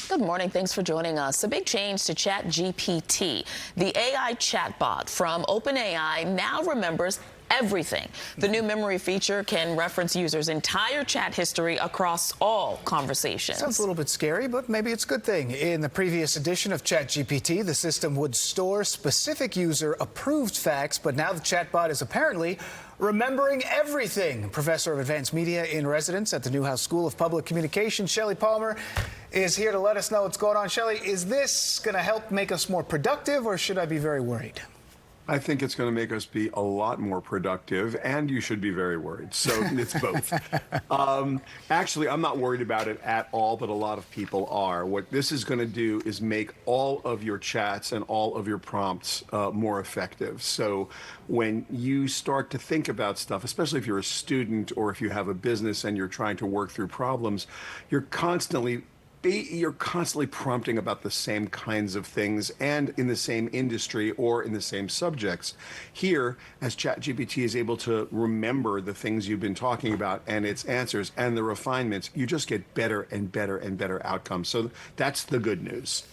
Good morning. Thanks for joining us. A big change to ChatGPT. The AI chatbot from OpenAI now remembers everything. The new memory feature can reference users' entire chat history across all conversations. Sounds a little bit scary, but maybe it's a good thing. In the previous edition of ChatGPT, the system would store specific user-approved facts, but now the chatbot is apparently remembering everything. Professor of Advanced Media in Residence at the Newhouse School of Public Communication, Shelly Palmer, is here to let us know what's going on. Shelly, is this going to help make us more productive, or should I be very worried? I think it's going to make us be a lot more productive, and you should be very worried. So it's both. Actually, I'm not worried about it at all, but a lot of people are. What this is going to do is make all of your chats and all of your prompts more effective. So when you start to think about stuff, especially if you're a student or if you have a business and you're trying to work through problems, you're constantly prompting about the same kinds of things and in the same industry or in the same subjects. Here, as ChatGPT is able to remember the things you've been talking about and its answers and the refinements, you just get better and better and better outcomes. So that's the good news.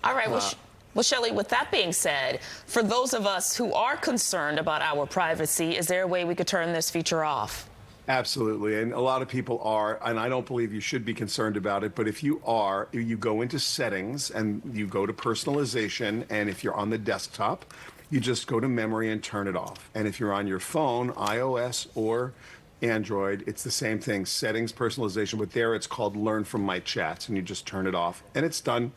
All right. Well, Shelly, with that being said, for those of us who are concerned about our privacy, is there a way we could turn this feature off? Absolutely, and a lot of people are, and I don't believe you should be concerned about it, but if you are, you go into settings and you go to personalization, and if you're on the desktop, you just go to memory and turn it off. And if you're on your phone, iOS or Android, it's the same thing, settings, personalization, but there it's called Learn from My Chats, and you just turn it off, and it's done.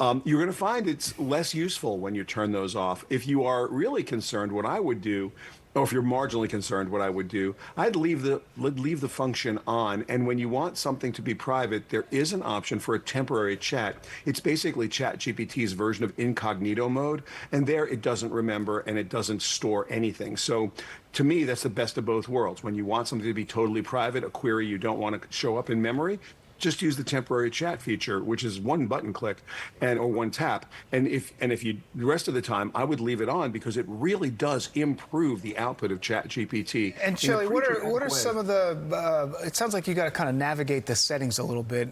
You're going to find it's less useful when you turn those off. If you are really concerned, what I would do, or if you're marginally concerned, what I would do, I'd leave the function on. And when you want something to be private, there is an option for a temporary chat. It's basically ChatGPT's version of incognito mode. And there it doesn't remember and it doesn't store anything. So to me, that's the best of both worlds. When you want something to be totally private, a query you don't want to show up in memory, just use the temporary chat feature, which is one button click or one tap. And if you the rest of the time, I would leave it on because it really does improve the output of ChatGPT. And Shelly, what are some of the? It sounds like you got to kind of navigate the settings a little bit.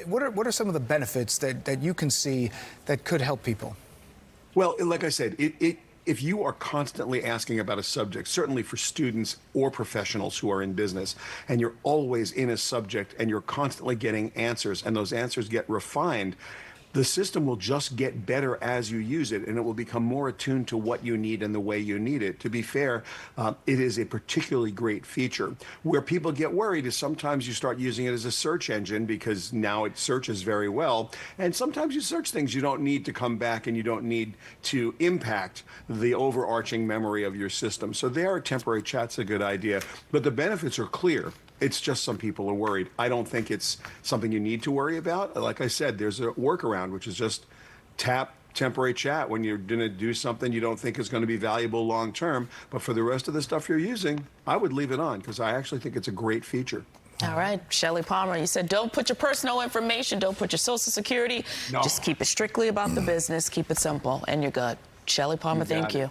What are some of the benefits that you can see that could help people? Well, like I said, if you are constantly asking about a subject, certainly for students or professionals who are in business, and you're always in a subject and you're constantly getting answers and those answers get refined, the system will just get better as you use it, and it will become more attuned to what you need and the way you need it. To be fair, it is a particularly great feature. Where people get worried is sometimes you start using it as a search engine because now it searches very well, and sometimes you search things you don't need to come back and you don't need to impact the overarching memory of your system. So there, temporary chat's a good idea, but the benefits are clear. It's just some people are worried. I don't think it's something you need to worry about. Like I said, there's a workaround, which is just tap temporary chat when you're going to do something you don't think is going to be valuable long term. But for the rest of the stuff you're using, I would leave it on because I actually think it's a great feature. All right, Shelly Palmer, you said don't put your personal information, don't put your Social Security. No. Just keep it strictly about the business, keep it simple, and you're good. Shelly Palmer, thank you.